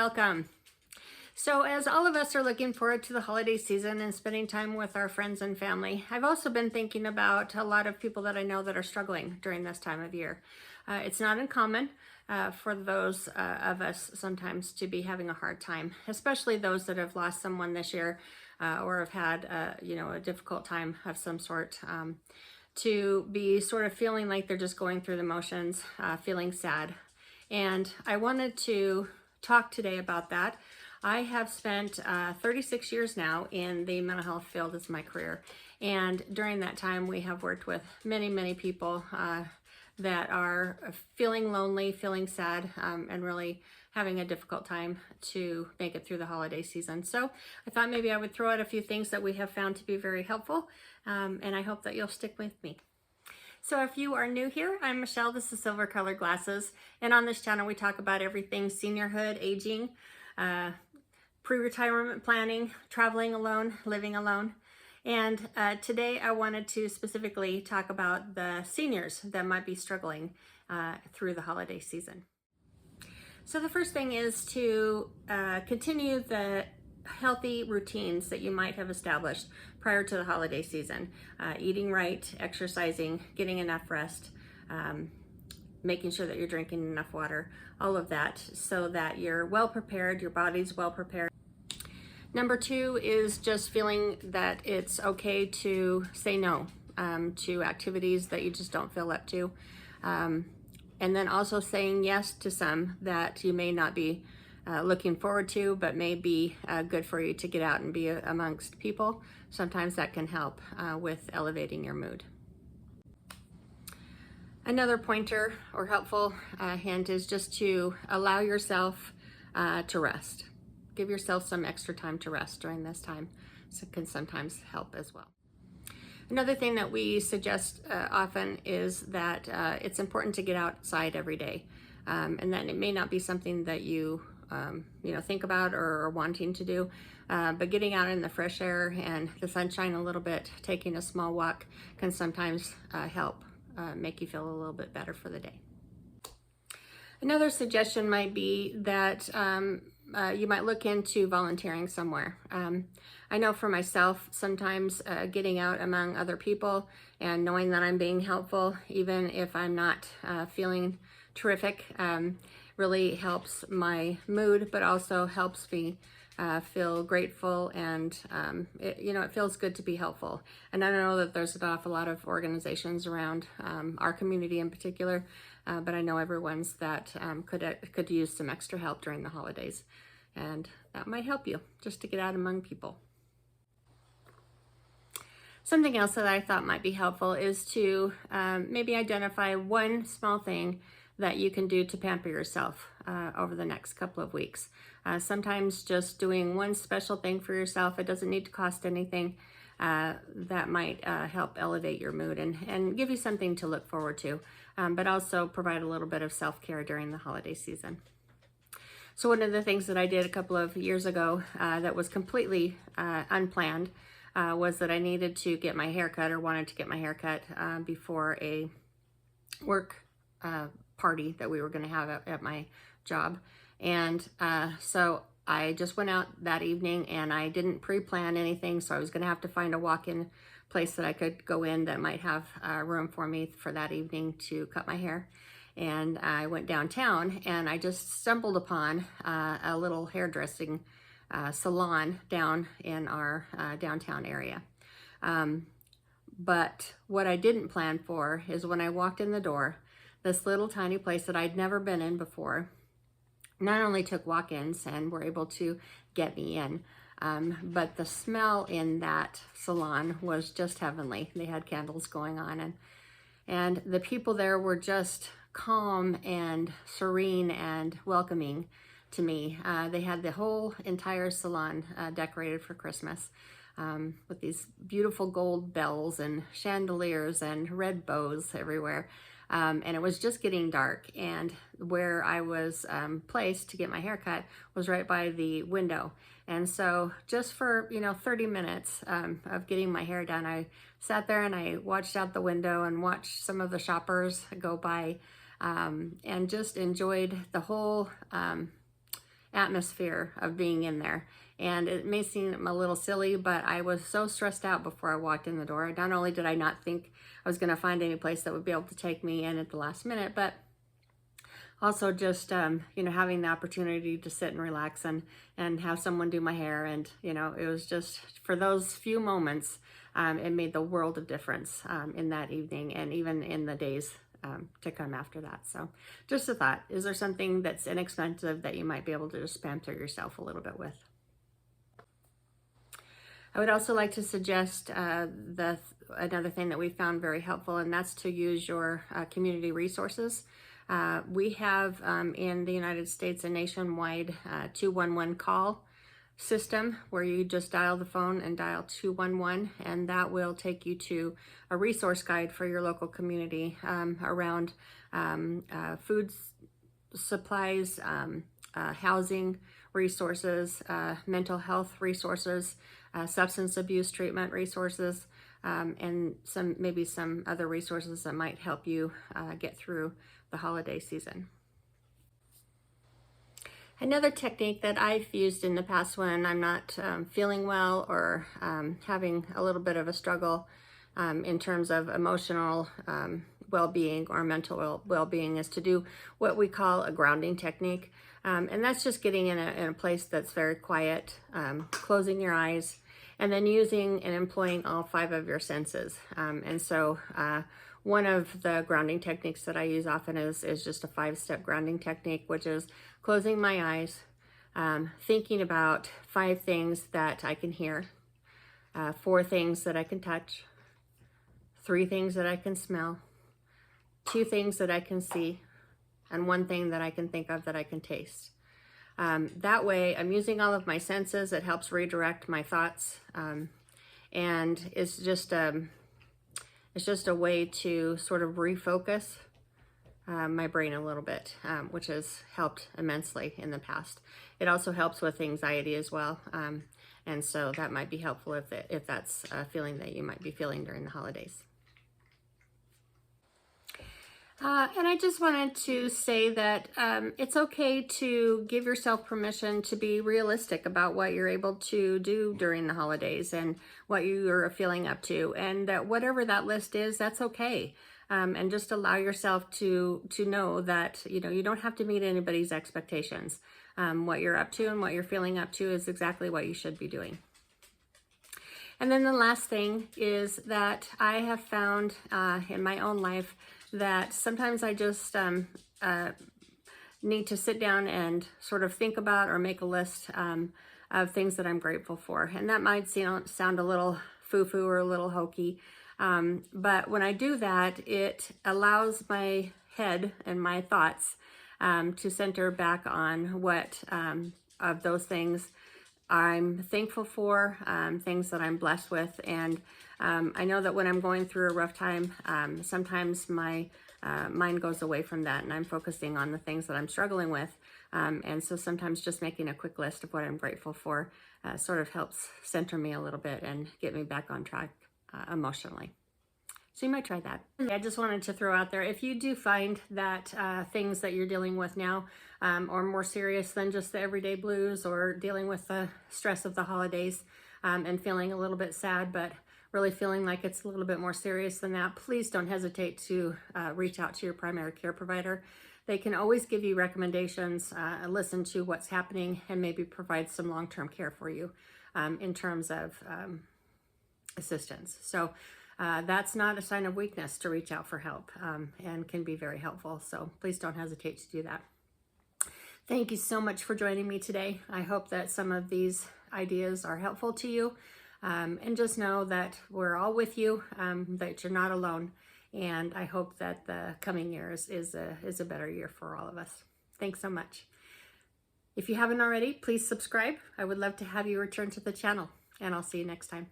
welcome. So as all of us are looking forward to the holiday season and spending time with our friends and family, I've also been thinking about a lot of people that I know that are struggling during this time of year. It's not uncommon for those of us sometimes to be having a hard time, especially those that have lost someone this year or have had a difficult time of some sort. To be sort of feeling like they're just going through the motions, feeling sad. And I wanted to talk today about that. I have spent 36 years now in the mental health field as my career. And during that time, we have worked with many, many people that are feeling lonely, feeling sad, and really having a difficult time to make it through the holiday season. So I thought maybe I would throw out a few things that we have found to be very helpful, and I hope that you'll stick with me. So if you are new here, I'm Michelle, this is Silver Colored Glasses, and on this channel we talk about everything seniorhood, aging, pre-retirement planning, traveling alone, living alone. And today I wanted to specifically talk about the seniors that might be struggling through the holiday season. So the first thing is to continue the healthy routines that you might have established prior to the holiday season. Eating right, exercising, getting enough rest, making sure that you're drinking enough water, all of that, so that you're well prepared, your body's well prepared. Number two is just feeling that it's okay to say no to activities that you just don't feel up to. And then also saying yes to some that you may not be looking forward to, but may be good for you to get out and be amongst people. Sometimes that can help with elevating your mood. Another pointer or helpful hint is just to allow yourself to rest. Give yourself some extra time to rest during this time. So it can sometimes help as well. Another thing that we suggest often is that it's important to get outside every day. And that it may not be something that you think about or are wanting to do, but getting out in the fresh air and the sunshine a little bit, taking a small walk can sometimes help make you feel a little bit better for the day. Another suggestion might be that you might look into volunteering somewhere. I know for myself, sometimes getting out among other people and knowing that I'm being helpful, even if I'm not feeling terrific, really helps my mood, but also helps me feel grateful, and it feels good to be helpful. And I know that there's an awful lot of organizations around our community in particular, but I know everyone's that could use some extra help during the holidays, and that might help you just to get out among people. Something else that I thought might be helpful is to maybe identify one small thing that you can do to pamper yourself over the next couple of weeks. Sometimes just doing one special thing for yourself, it doesn't need to cost anything, that might help elevate your mood and give you something to look forward to, but also provide a little bit of self-care during the holiday season. So one of the things that I did a couple of years ago that was completely unplanned was that I needed to get my hair cut, or wanted to get my hair cut before a work party that we were going to have at my job. And so I just went out that evening, and I didn't pre-plan anything, so I was going to have to find a walk-in place that I could go in that might have room for me for that evening to cut my hair. And I went downtown, and I just stumbled upon a little hairdressing salon down in our downtown area. But what I didn't plan for is when I walked in the door, this little tiny place that I'd never been in before not only took walk-ins and were able to get me in, but the smell in that salon was just heavenly. They had candles going on, and the people there were just calm and serene and welcoming to me. They had the whole entire salon decorated for Christmas with these beautiful gold bells and chandeliers and red bows everywhere. And it was just getting dark, and where I was placed to get my hair cut was right by the window. And so just for 30 minutes of getting my hair done, I sat there and I watched out the window and watched some of the shoppers go by, and just enjoyed the whole atmosphere of being in there. And it may seem a little silly, but I was so stressed out before I walked in the door. Not only did I not think I was going to find any place that would be able to take me in at the last minute, but also just, having the opportunity to sit and relax and have someone do my hair. And, it was just, for those few moments, it made the world of difference in that evening and even in the days to come after that. So just a thought, is there something that's inexpensive that you might be able to just pamper yourself a little bit with? I would also like to suggest another thing that we found very helpful, and that's to use your community resources. We have in the United States a nationwide 211 call system where you just dial the phone and dial 211, and that will take you to a resource guide for your local community around food supplies, housing resources, mental health resources, substance abuse treatment resources, and maybe some other resources that might help you get through the holiday season. Another technique that I've used in the past when I'm not feeling well or having a little bit of a struggle in terms of emotional well-being or mental well-being is to do what we call a grounding technique. And that's just getting in a place that's very quiet, closing your eyes, and then using and employing all 5 of your senses. And so one of the grounding techniques that I use often is just a 5-step grounding technique, which is closing my eyes, thinking about 5 things that I can hear, 4 things that I can touch, 3 things that I can smell, 2 things that I can see, and 1 thing that I can think of that I can taste. That way I'm using all of my senses. It helps redirect my thoughts, and it's just a way to sort of refocus my brain a little bit, which has helped immensely in the past. It also helps with anxiety as well, and so that might be helpful if that's a feeling that you might be feeling during the holidays. And I just wanted to say that it's okay to give yourself permission to be realistic about what you're able to do during the holidays and what you are feeling up to, and that whatever that list is, that's okay. And just allow yourself to know that, you don't have to meet anybody's expectations. What you're up to and what you're feeling up to is exactly what you should be doing. And then the last thing is that I have found in my own life that sometimes I just need to sit down and sort of think about or make a list of things that I'm grateful for. And that might sound a little foo-foo or a little hokey, but when I do that, it allows my head and my thoughts to center back on what of those things I'm thankful for, things that I'm blessed with. And I know that when I'm going through a rough time, sometimes my mind goes away from that and I'm focusing on the things that I'm struggling with. And so sometimes just making a quick list of what I'm grateful for sort of helps center me a little bit and get me back on track emotionally. So you might try that. I just wanted to throw out there, if you do find that things that you're dealing with now are more serious than just the everyday blues or dealing with the stress of the holidays and feeling a little bit sad, but really feeling like it's a little bit more serious than that, please don't hesitate to reach out to your primary care provider. They can always give you recommendations, listen to what's happening, and maybe provide some long-term care for you in terms of assistance. So that's not a sign of weakness to reach out for help and can be very helpful. So please don't hesitate to do that. Thank you so much for joining me today. I hope that some of these ideas are helpful to you. And just know that we're all with you, that you're not alone. And I hope that the coming years is a better year for all of us. Thanks so much. If you haven't already, please subscribe. I would love to have you return to the channel, and I'll see you next time.